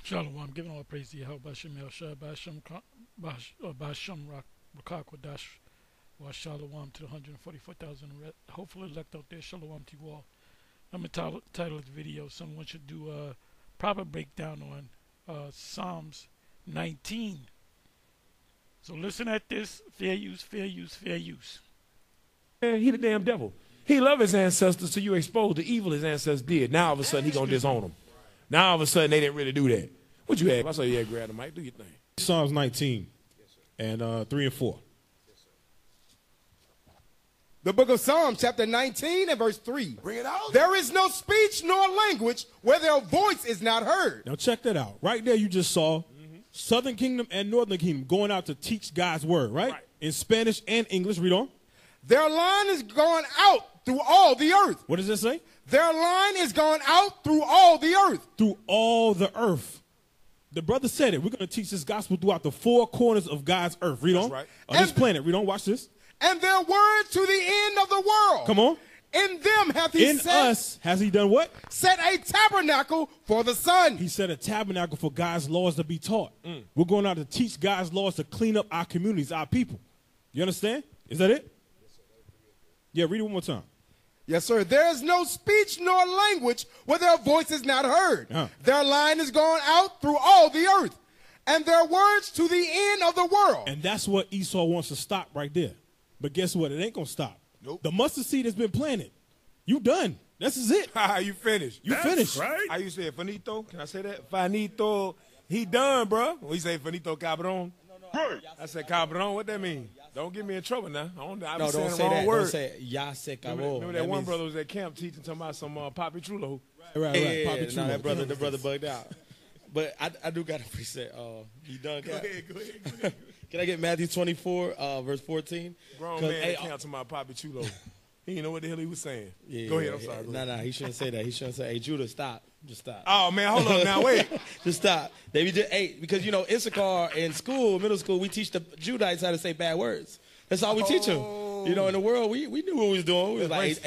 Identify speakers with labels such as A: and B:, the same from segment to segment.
A: Shalom, I'm giving all praise to Yahweh Bashem El Shah Bashem Bashem Rakakwadash wa Shalom to the 144,000 hopefully elect out there. Shalom to you all. I'm going to title this video, someone should do a proper breakdown on Psalms 19. So listen at this, fair use, fair use, fair use.
B: Man, he the damn devil. He loved his ancestors, so you exposed the evil his ancestors did. Now all of a sudden he gonna disown them. Now all of a sudden they didn't really do that. What you had? I saw you had grab the mic. Do your thing.
C: Psalms 19 and 3 and 4.
D: The book of Psalms, chapter 19 and verse 3.
B: Bring it out.
D: There is no speech nor language where their voice is not heard.
C: Now check that out. Right there you just saw Southern Kingdom and Northern Kingdom going out to teach God's word, right? In Spanish and English. Read on.
D: Their line is going out through all the earth.
C: What does it say?
D: Their line is going out through all the earth.
C: Through all the earth. The brother said it. We're going to teach this gospel throughout the four corners of God's earth. Read on.
B: Right.
C: On this planet. Read on. Watch this.
D: And their word to the end of the world.
C: Come on.
D: In them hath he
C: In us has he done what?
D: set a tabernacle for the sun.
C: He set a tabernacle for God's laws to be taught. We're going out to teach God's laws to clean up our communities, our people. You understand? Is that it? Yeah, read it one more time.
D: Yes, sir. There is no speech nor language where their voice is not heard. Their line is going out through all the earth, and their words to the end of the world.
C: And that's what Esau wants to stop right there. But guess what? It ain't going to stop.
B: Nope.
C: The mustard seed has been planted. You done. This is it.
B: You finished.
C: You finished.
B: Right? How you say finito? Can I say that? Finito. He done, bro. We say finito cabron. Right. I said cabron. What that mean? Don't get me in trouble now. I be
E: No,
B: saying
E: don't
B: the
E: say
B: wrong
E: that.
B: word.
E: Don't say ya se acabó.
B: Remember that one brother was at camp teaching talking about some Papi Chulo.
C: Right.
E: Yeah,
C: Poppy
E: nah,
C: Chulo.
E: the brother bugged out. But I do got to preset. You done, Cap?
B: Go ahead.
E: Can I get Matthew 24, verse 14?
B: Grown man at camp talking about Papi Chulo. He didn't know what the hell he was saying.
E: Yeah,
B: go ahead. I'm sorry.
E: No, he shouldn't say that. He shouldn't say, hey, Judah, stop. Just stop.
B: Oh, man, hold on now. Wait.
E: Just stop. Because, you know, Issachar in school, middle school, we teach the Judites how to say bad words. That's all we teach them. You know, in the world, we knew what we was doing. We was like,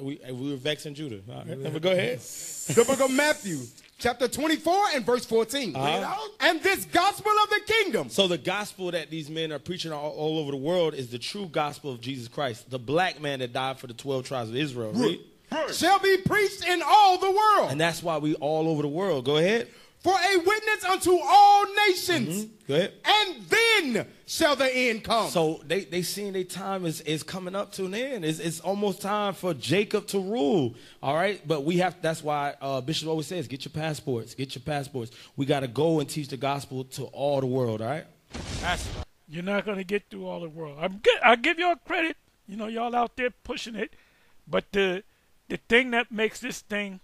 E: we were vexing Judah. All right. But go ahead.
D: The book of Matthew, chapter 24 and verse 14. And this gospel of the kingdom.
E: So the gospel that these men are preaching all over the world is the true gospel of Jesus Christ, the black man that died for the 12 tribes of Israel. Right?
D: Shall be preached in all the world.
E: And that's why we all over the world. Go ahead.
D: For a witness unto all nations.
E: Go ahead.
D: And then shall the end come.
E: So they seeing their time is coming up to an end. It's almost time for Jacob to rule. All right. But we have, that's why Bishop always says, get your passports. Get your passports. We got to go and teach the gospel to all the world. All right.
A: You're not going to get through all the world. I give y'all credit. You know, y'all out there pushing it. But the thing that makes this thing,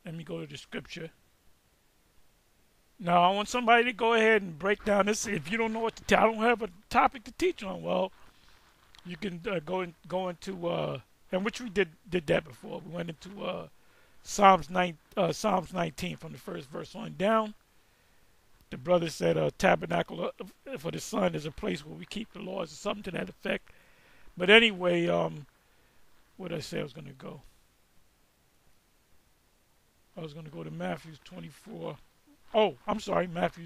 A: let me go to the scripture. Now, I want somebody to go ahead and break down this. If you don't know what to I don't have a topic to teach on. Well, you can go into, and which we did that before. We went into Psalms 19 from the first verse on down. The brother said tabernacle for the sun is a place where we keep the laws or something to that effect. But anyway, what did I say I was going to go? I was going to go to Matthew 24. Oh, I'm sorry, Matthew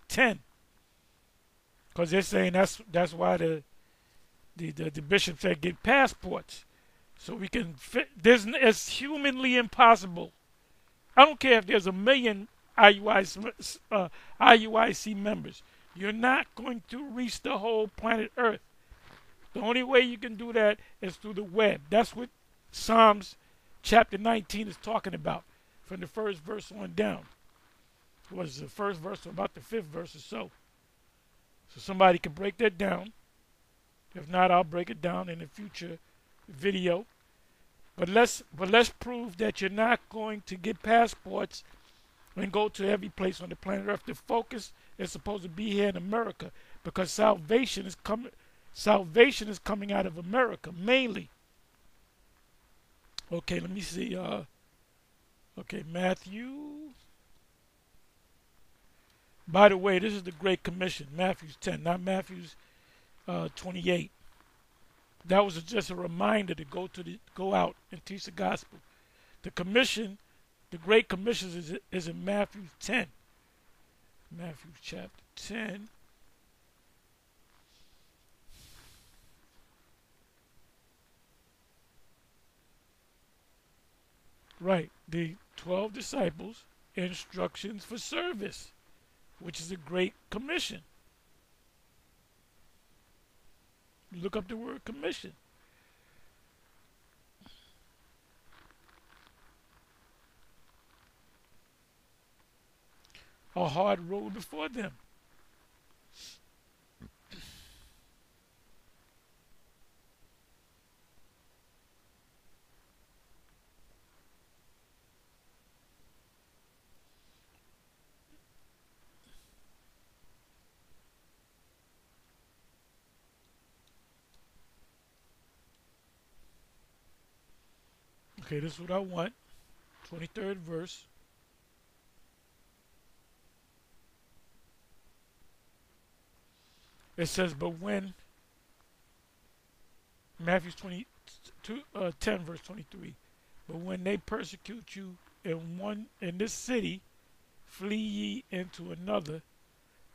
A: 10. Because they're saying that's why the bishop said get passports. So we can fit. It's humanly impossible. I don't care if there's a million IUIC members. You're not going to reach the whole planet Earth. The only way you can do that is through the web. That's what Psalms chapter 19 is talking about from the first verse on down. Was the first verse or about the fifth verse or so. So somebody can break that down. If not, I'll break it down in a future video. But let's prove that you're not going to get passports and go to every place on the planet Earth. The focus is supposed to be here in America because salvation is coming out of America mainly. Okay, let me see. Okay, Matthew. By the way, this is the Great Commission, Matthew 10, not Matthew 28. That was just a reminder to go out and teach the gospel. The commission, the Great Commission is in Matthew 10. Matthew chapter 10. Right, the 12 disciples, instructions for service, which is a great commission. Look up the word commission. A hard road before them. Okay, this is what I want. 23rd verse. It says, but when, Matthew 10 verse 23, but when they persecute you in this city, flee ye into another,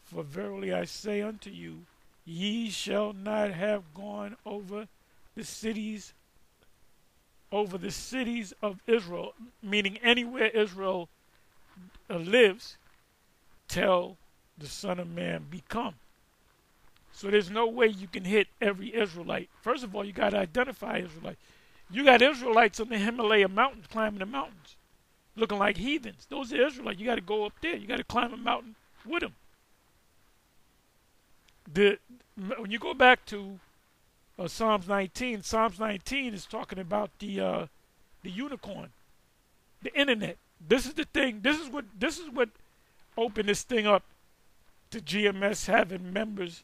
A: for verily I say unto you, ye shall not have gone over the cities of Israel, meaning anywhere Israel lives, till the Son of Man be come. So there's no way you can hit every Israelite. First of all, you got to identify Israelites. You got Israelites on the Himalaya mountains climbing the mountains, looking like heathens. Those are Israelites. You got to go up there. You got to climb a mountain with them. When you go back to Psalms 19, Psalms 19 is talking about the unicorn, the internet. This is the thing. This is what opened this thing up to GMS having members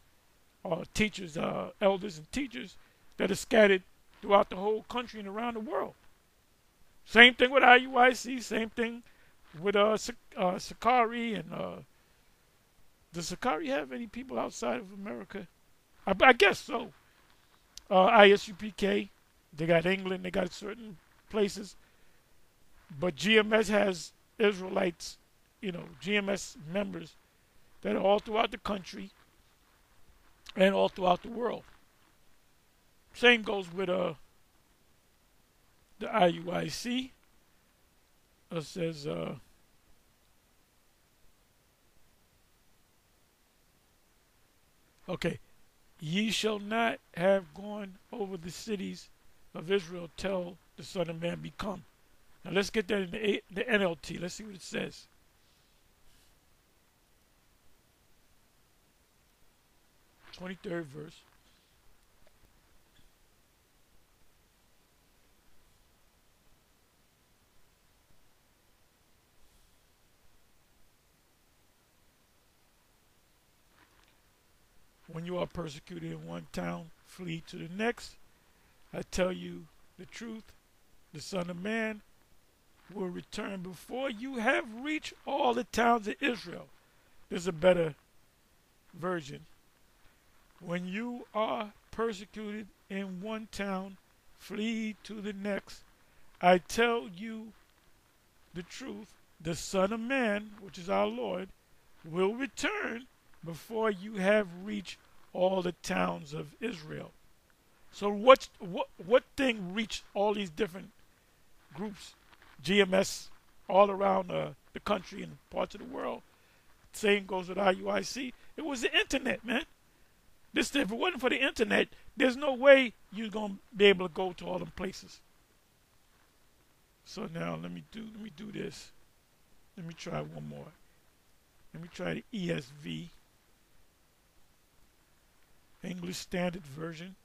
A: or teachers, elders and teachers that are scattered throughout the whole country and around the world. Same thing with IUIC, same thing with Sakari. And does Sakari have any people outside of America? I guess so. ISUPK, they got England, they got certain places. But GMS has Israelites, GMS members that are all throughout the country and all throughout the world. Same goes with the IUIC. It says okay, ye shall not have gone over the cities of Israel till the Son of Man be come. Now let's get that in the NLT. Let's see what it says. Twenty-third verse. When you are persecuted in one town, flee to the next. I tell you the truth, the Son of Man will return before you have reached all the towns of Israel. There's a better version. When you are persecuted in one town, flee to the next. I tell you the truth, the Son of Man, which is our Lord, will return before you have reached all the towns of Israel. So what thing reached all these different groups, GMS, all around the country and parts of the world? Same goes with IUIC. It was the internet, man. If it wasn't for the internet, there's no way you're gonna be able to go to all them places. So now let me do this. Let me try one more. Let me try the ESV, English Standard Version.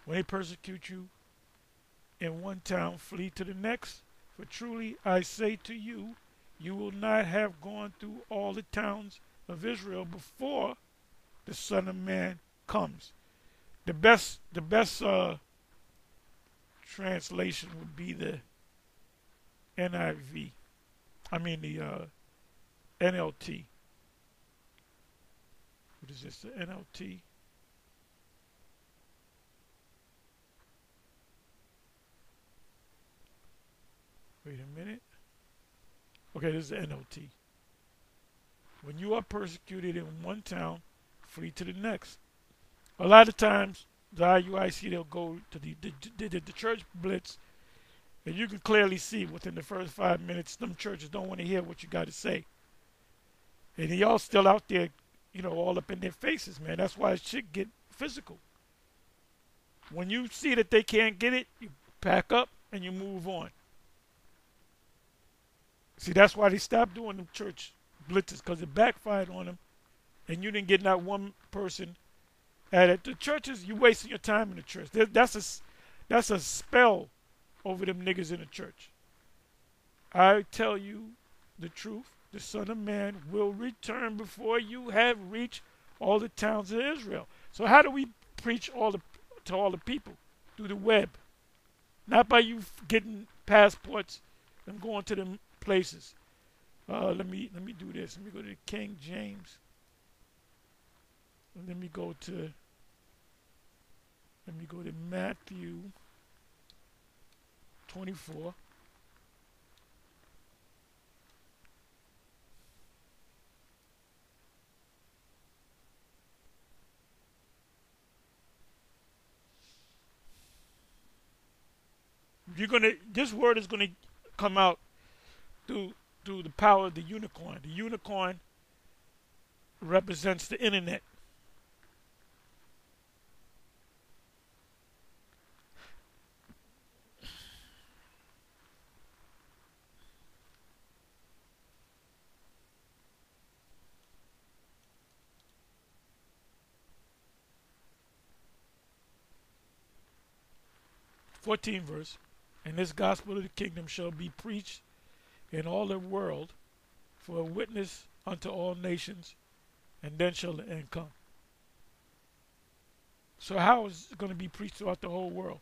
A: When they persecute you in one town, flee to the next. For truly I say to you, you will not have gone through all the towns of Israel before the Son of Man comes. The best translation would be the NIV. I mean the NLT. What is this? The NLT. Wait a minute. Okay, this is the NLT. When you are persecuted in one town, flee to the next. A lot of times, the IUIC, they'll go to the church blitz, and you can clearly see within the first 5 minutes, them churches don't want to hear what you got to say. And y'all still out there, you know, all up in their faces, man. That's why shit get physical. When you see that they can't get it, you pack up and you move on. See, that's why they stopped doing them church blitzes, because it backfired on them, and you didn't get not one person at it. The churches, you wasting your time in the church. That's a spell over them niggas in the church. I tell you the truth. The Son of Man will return before you have reached all the towns of Israel. So how do we preach to all the people? Through the web. Not by you getting passports and going to them places. Let me do this. Let me go to King James. Let me go to Matthew 24. This word is gonna come out through the power of the unicorn. The unicorn represents the internet. Verse. And this gospel of the kingdom shall be preached in all the world for a witness unto all nations, and then shall the end come. So how is it going to be preached throughout the whole world?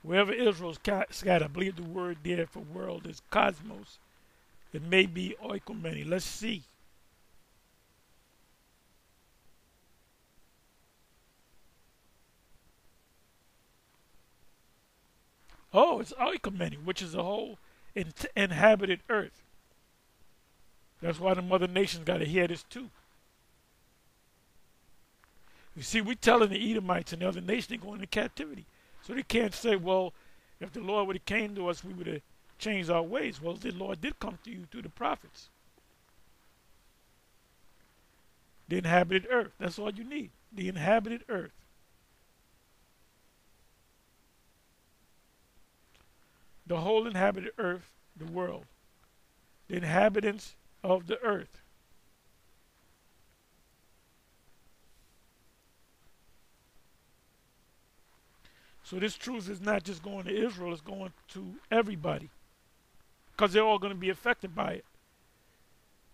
A: Wherever Israel's scattered, I believe the word there for world is cosmos. It may be oikomene. Let's see. Oh, it's oikomene, which is a whole inhabited earth. That's why the mother nations got to hear this too. You see, we're telling the Edomites and the other nations they're going into captivity. So they can't say, well, if the Lord would have came to us, we would have changed our ways. Well, the Lord did come to you through the prophets. The inhabited earth. That's all you need. The inhabited earth. The whole inhabited earth, the world. The inhabitants of the earth. So this truth is not just going to Israel, it's going to everybody. Because they're all going to be affected by it.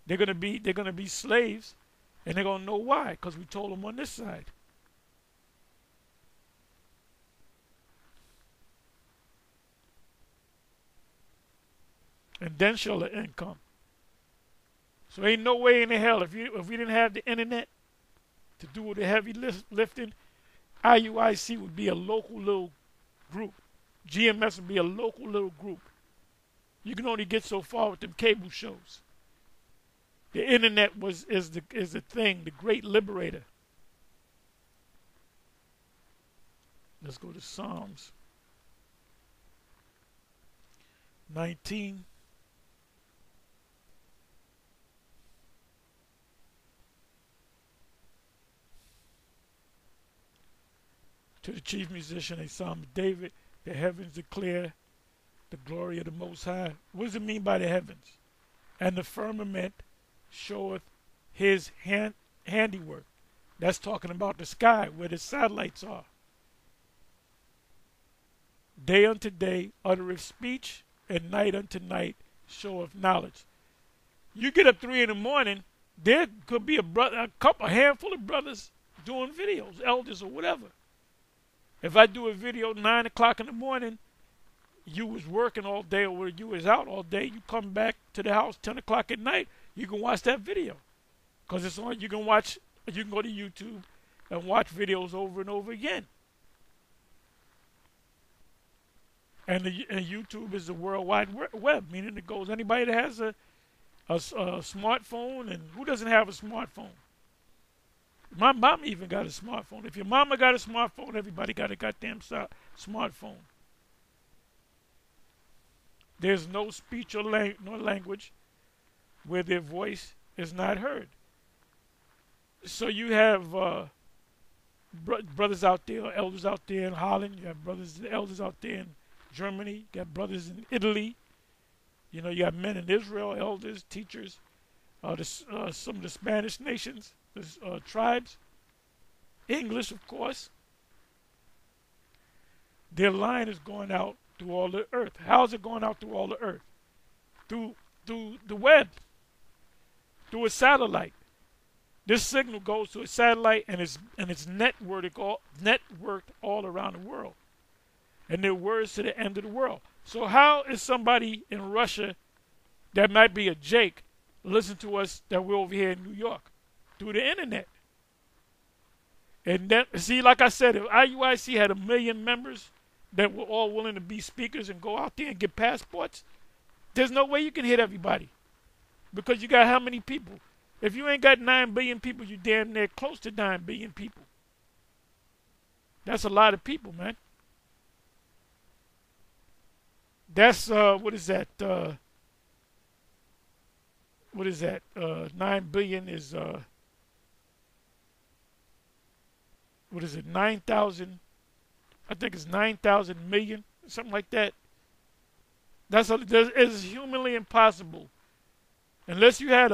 A: They're going to be slaves, and they're going to know why, because we told them on this side. And then shall the end come. So ain't no way in the hell, if we didn't have the internet to do the heavy lifting, IUIC would be a local little group. GMS would be a local little group. You can only get so far with them cable shows. The internet is the thing, the great liberator. Let's go to Psalms 19. To the chief musician, a psalm of David, the heavens declare the glory of the Most High. What does it mean by the heavens? And the firmament showeth his handiwork. That's talking about the sky, where the satellites are. Day unto day uttereth speech, and night unto night showeth knowledge. You get up 3 in the morning, there could be a handful of brothers doing videos, elders or whatever. If I do a video 9 o'clock in the morning, you was working all day or you was out all day, you come back to the house 10 o'clock at night, you can watch that video. Because it's on, you can watch You can go to YouTube and watch videos over and over again. And YouTube is the World Wide Web, meaning it goes anybody that has a smartphone, and who doesn't have a smartphone? My mom even got a smartphone. If your mama got a smartphone, everybody got a goddamn smartphone. There's no speech or no language where their voice is not heard. So you have brothers out there, elders out there in Holland. You have brothers and elders out there in Germany. You got brothers in Italy. You know, you got men in Israel, elders, teachers. Some of the Spanish nations, the tribes. English, of course. Their line is going out through all the earth. How is it going out through all the earth? Through the web. Through a satellite. This signal goes to a satellite, and it's networked all around the world. And their words to the end of the world. So how is somebody in Russia that might be a Jake listen to us that we're over here in New York? Through the internet. And then, see, like I said, if IUIC had 1 million members that were all willing to be speakers and go out there and get passports, there's no way you can hit everybody. Because you got how many people? If you ain't got 9 billion people, you damn near close to 9 billion people. That's a lot of people, man. That's, what is that? 9 billion is, what is it, 9,000? I think it's 9,000 million, something like that. It's humanly impossible. Unless you had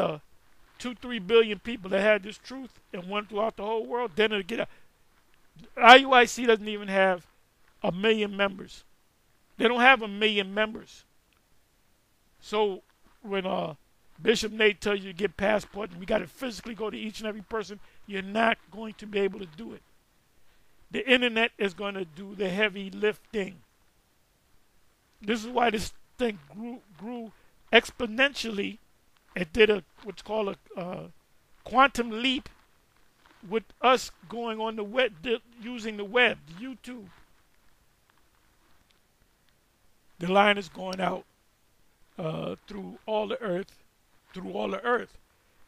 A: 2-3 billion people that had this truth and went throughout the whole world, then it'll get out. IUIC doesn't even have 1 million members. They don't have 1 million members. So when Bishop Nate tells you to get passport and we got to physically go to each and every person, you're not going to be able to do it. The internet is going to do the heavy lifting. This is why this thing grew exponentially. It did what's called a quantum leap with us going on the web, using the web, YouTube. The line is going out through all the earth,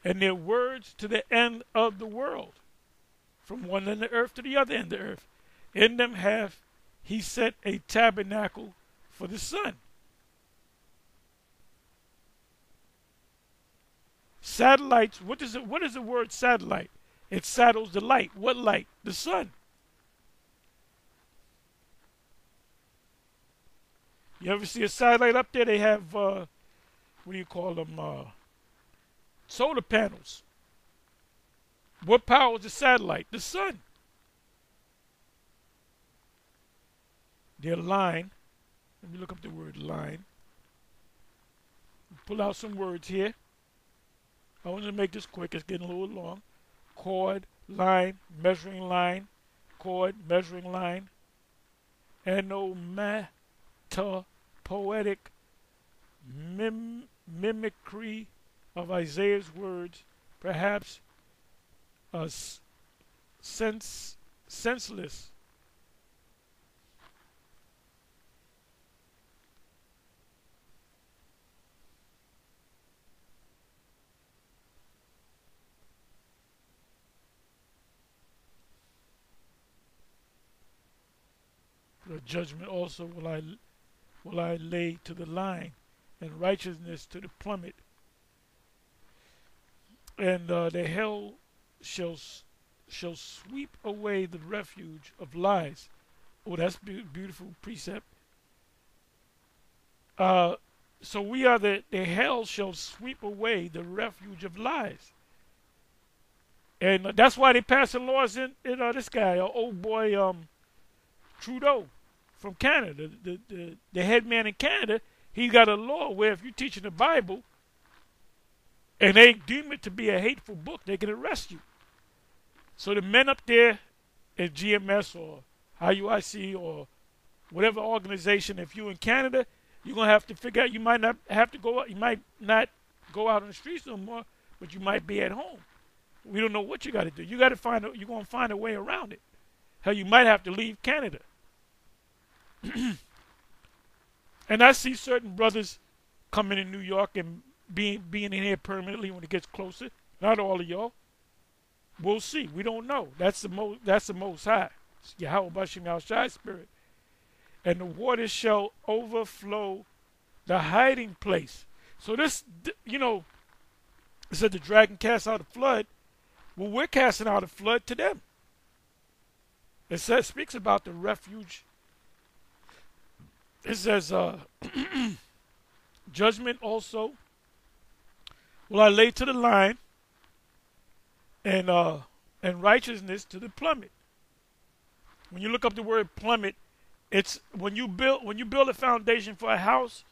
A: and their words to the end of the world, from one end of the earth to the other end of the earth. In them hath he set a tabernacle for the sun. Satellites, what is the word satellite? It saddles the light. What light? The sun. You ever see a satellite up there? They have, what do you call them? Solar panels. What powers the satellite? The sun. Their line, let me look up the word line. Pull out some words here. I want to make this quick. It's getting a little long. Cord, line, measuring line. Cord, measuring line. Anomatopoetic mimicry of Isaiah's words, perhaps senseless. The judgment also will I lay to the line, and righteousness to the plummet. And the hell shall sweep away the refuge of lies. Oh, that's beautiful precept. So we are the hell shall sweep away the refuge of lies. And that's why they passing laws in this guy, old boy Trudeau from Canada, the head man in Canada. He got a law where if you're teaching the Bible and they deem it to be a hateful book, they can arrest you. So the men up there at GMS or IUIC or whatever organization, if you're in Canada, you're going to have to figure out, you might not go out on the streets no more, but you might be at home. We don't know what you got to do. You got to find. You're going to find a way around it. Hell, you might have to leave Canada. And I see certain brothers coming in New York and being in here permanently when it gets closer. Not all of y'all. We'll see. We don't know. That's the most high. Yahweh Bashim Al-Shai spirit. And the waters shall overflow the hiding place. So this, it said the dragon cast out a flood. Well, we're casting out a flood to them. It speaks about the refuge. It says, judgment also will I lay to the line, and righteousness to the plummet. When you look up the word plummet, it's when you build a foundation for a house,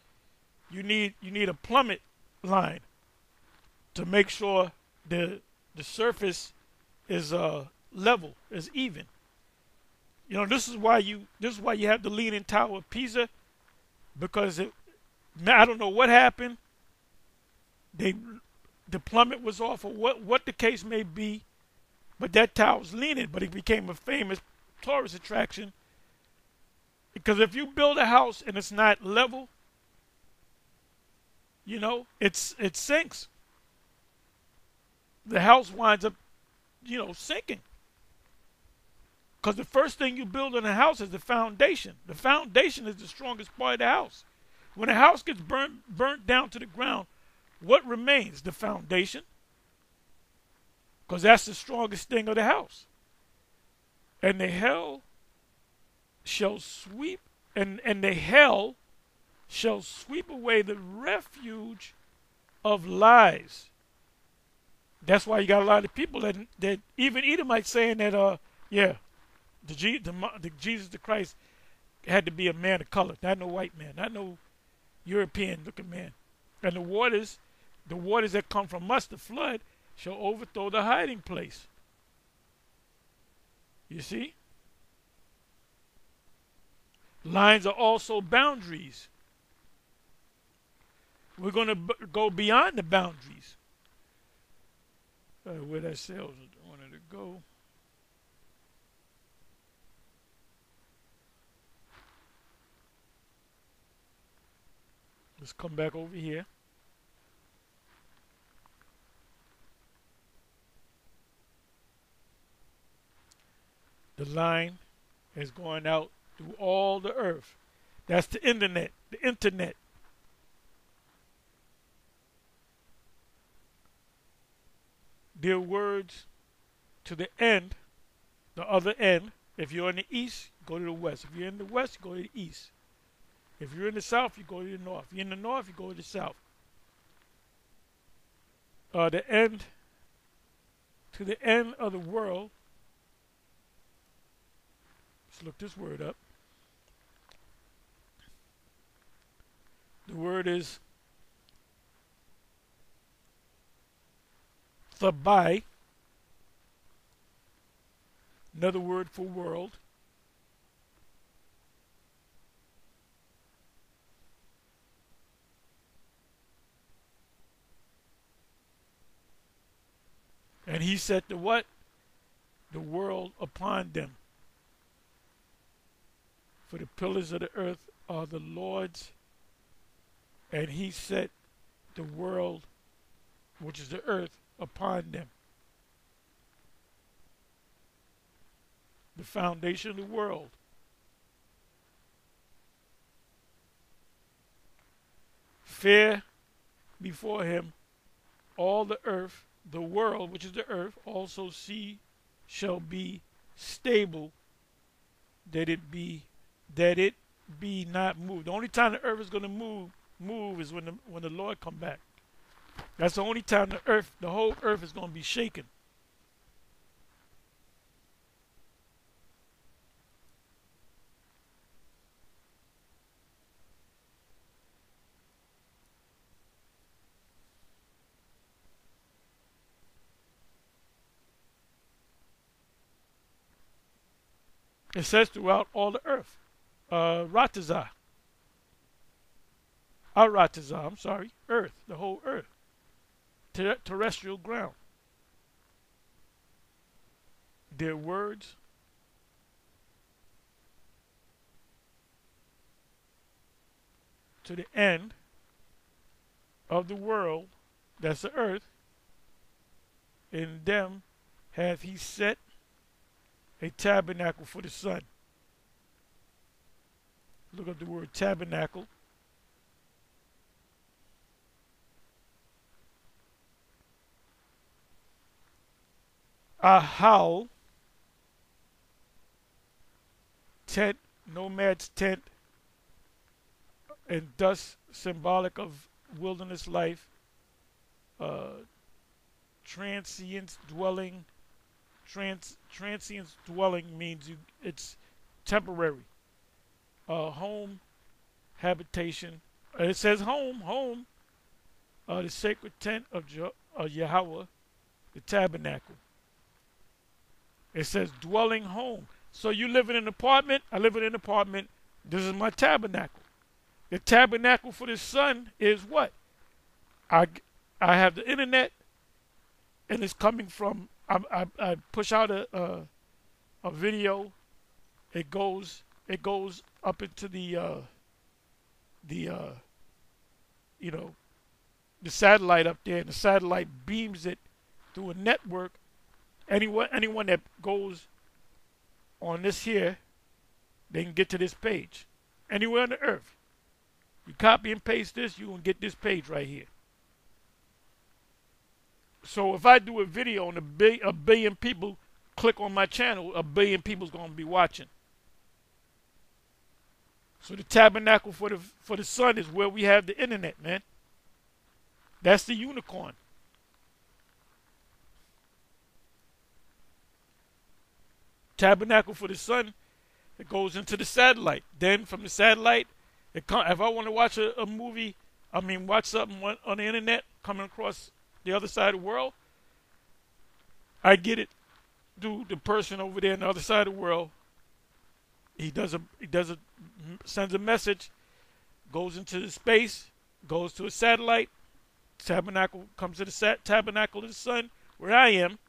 A: you need a plummet line to make sure the surface is level, is even. This is why you have the Leaning Tower of Pisa, because I don't know what happened. The plummet was off, or what the case may be, but that tower's leaning. But it became a famous tourist attraction, because if you build a house and it's not level, it sinks. The house winds up, sinking. Because the first thing you build in a house is the foundation. The foundation is the strongest part of the house. When a house gets burnt down to the ground, what remains? The foundation. Because that's the strongest thing of the house. And the hell shall sweep, and the hell shall sweep away the refuge of lies. That's why you got a lot of people that even Edomites saying that, the Jesus the Christ had to be a man of color, not no white man, not no European looking man. And the waters that come from us, the flood, shall overthrow the hiding place. You see? Lines are also boundaries. We're going to go beyond the boundaries. Where that sails wanted to go. Let's come back over here. The line is going out through all the earth. That's the internet. The internet. Their words to the end, the other end. If you're in the east, go to the west. If you're in the west, go to the east. If you're in the south, you go to the north. If you're in the north, you go to the south. The end, to the end of the world. Let's look this word up. The word is Thabai. Another word for world. And he set the what? The world upon them. For the pillars of the earth are the Lord's, and he set the world, which is the earth, upon them. The foundation of the world. Fair before him all the earth, the world, which is the earth, also sea shall be stable, that it be not moved. The only time the earth is going to move is when the Lord come back. That's the only time the whole earth is going to be shaken. It says throughout all the earth. Ratazah. Ratazah, I'm sorry. Earth, the whole earth. Terrestrial ground. their words to the end of the world, that's the earth. In them hath he set a tabernacle for the sun. Look up the word tabernacle. Ahal, tent, nomad's tent, and thus symbolic of wilderness life, transient dwelling. Transient dwelling means it's temporary. Home, habitation. It says home. The sacred tent of Yahweh, the tabernacle. It says dwelling home. So you live in an apartment. I live in an apartment. This is my tabernacle. The tabernacle for the sun is what? I have the internet, and it's coming from. I push out a video. It goes up into the satellite up there, and the satellite beams it through a network. Anyone that goes on this here, they can get to this page. Anywhere on the earth. You copy and paste this, you can get this page right here. So if I do a video and a billion people click on my channel, a billion people's going to be watching. So the tabernacle for the sun is where we have the internet, man. That's the unicorn. Tabernacle for the sun, it goes into the satellite. Then from the satellite, if I want to watch a movie, watch something on the internet coming across the other side of the world, I get it through the person over there on the other side of the world. Sends a message, goes into the space, goes to a satellite. Tabernacle comes to the tabernacle of the sun, where I am,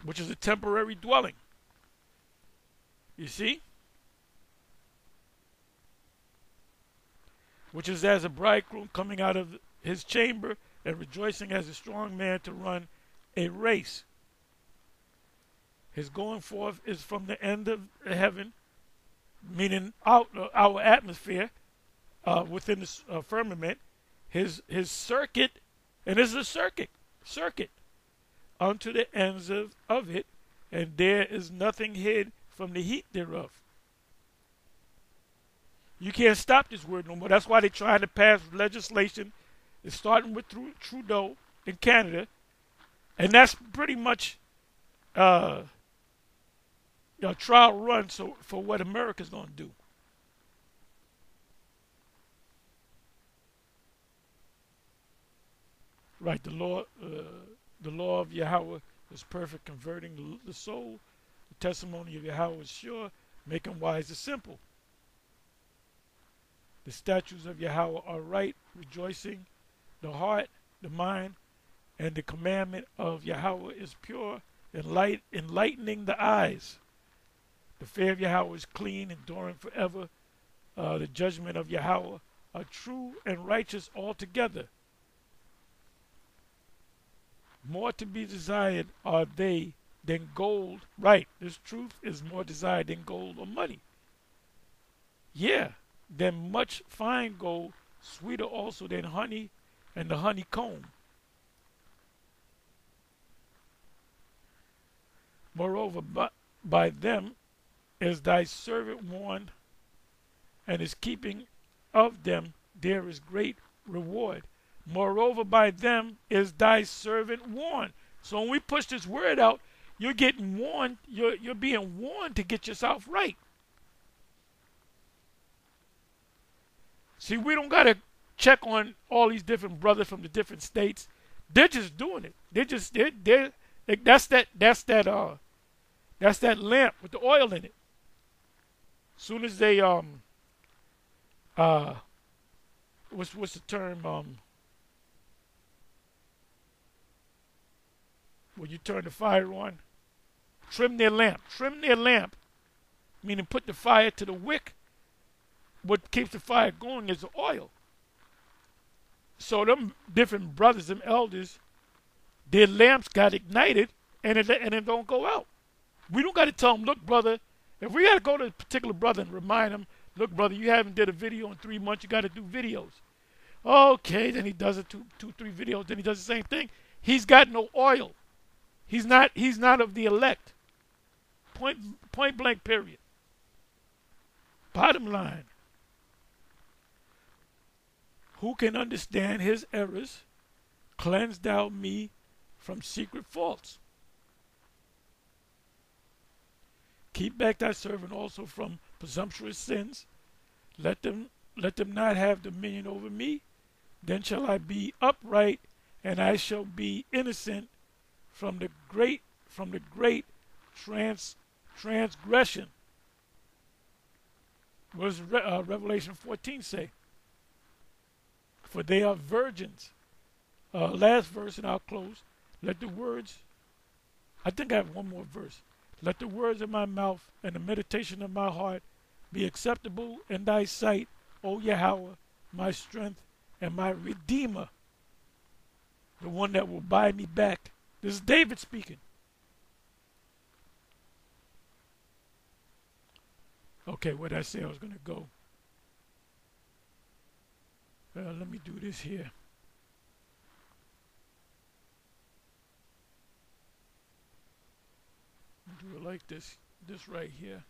A: which is a temporary dwelling. You see? Which is as a bridegroom coming out of his chamber and rejoicing as a strong man to run a race. His going forth is from the end of heaven, meaning our atmosphere within the firmament. His circuit, and this is a circuit unto the ends of it, and there is nothing hid from the heat thereof. You can't stop this word no more. That's why they're trying to pass legislation. It's starting with Trudeau in Canada, and that's pretty much a trial run for what America's going to do. Right, the law of Yahweh is perfect, converting the soul. The testimony of Yahweh is sure, making wise the simple. The statutes of Yahweh are right, rejoicing the heart, the mind, and the commandment of Yahweh is pure, enlightening the eyes. The fear of Yahweh is clean, enduring forever. The judgment of Yahweh are true and righteous altogether. More to be desired are they than gold. Right, this truth is more desired than gold or money. Yeah, than much fine gold, sweeter also than honey and the honeycomb. Moreover, by them is thy servant warned, and his keeping of them there is great reward. Moreover, by them is thy servant warned. So when we push this word out, you're getting warned. You're being warned to get yourself right. See, we don't got to check on all these different brothers from the different states. They're just doing it. That's that lamp with the oil in it. As soon as they what's the term when you turn the fire on, trim their lamp. Trim their lamp, meaning put the fire to the wick. What keeps the fire going is the oil. So them different brothers, them elders, their lamps got ignited and it don't go out. We don't got to tell them, look, brother, if we got to go to a particular brother and remind him, look, brother, you haven't did a video in 3 months, you got to do videos. Okay, then he does it, 2-3 videos, then he does the same thing. He's got no oil. He's not of the elect. Point blank, period. Bottom line. Who can understand his errors? Cleanse thou me from secret faults. Keep back thy servant also from presumptuous sins. Let them not have dominion over me. Then shall I be upright, and I shall be innocent from the great transgression. What does Revelation 14 say? For they are virgins. Last verse, and I'll close. Let the words, I think I have one more verse. Let the words of my mouth and the meditation of my heart be acceptable in thy sight, O Yahweh, my strength and my redeemer, the one that will buy me back. This is David speaking. Okay, where did I say I was going to go? Let me do this here. Do it like this right here.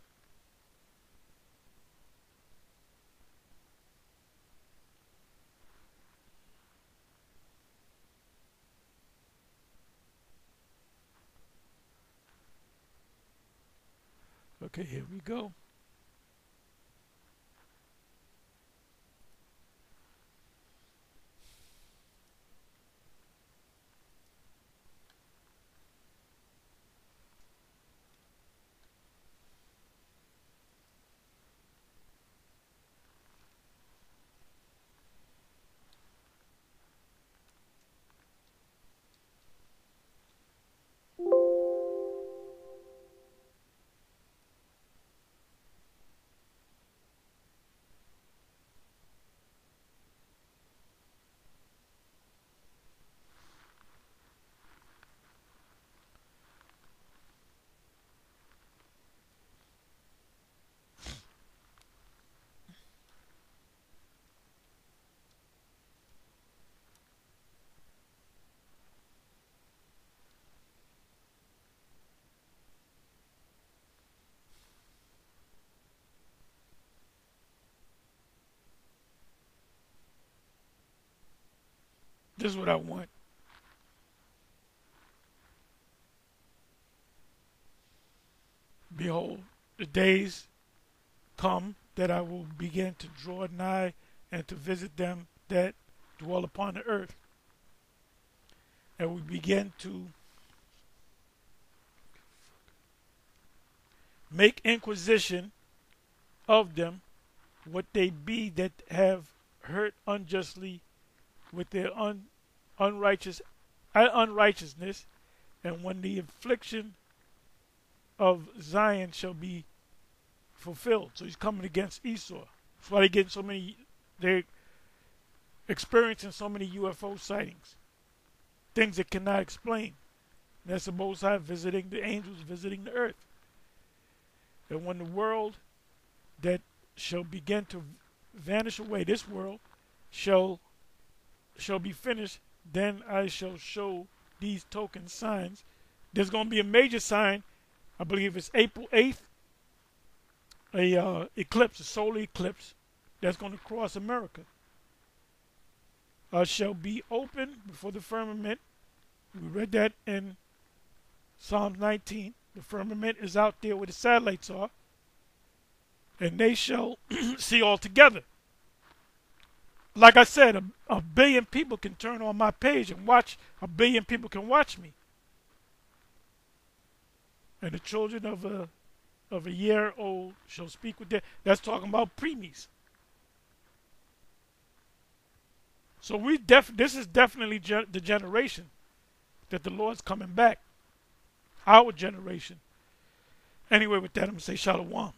A: Okay, here we go. This is what I want. Behold, the days come that I will begin to draw nigh and to visit them that dwell upon the earth. And we begin to make inquisition of them, what they be that have hurt unjustly with their unrighteousness, and when the affliction of Zion shall be fulfilled. So he's coming against Esau. That's why they're experiencing so many UFO sightings, things that cannot explain. And that's the Most High visiting the angels, visiting the earth. And when the world that shall begin to vanish away, this world shall be finished, then I shall show these token signs. There's going to be a major sign, I believe it's April 8th, a eclipse, a solar eclipse that's going to cross America. Shall be open before the firmament. We read that in Psalms 19. The firmament is out there where the satellites are, and they shall see all together. Like I said, a billion people can turn on my page and watch. A billion people can watch me. And the children of a year old shall speak with their. That's talking about preemies. So this is definitely the generation that the Lord's coming back. Our generation. Anyway, with that, I'm going to say shalom.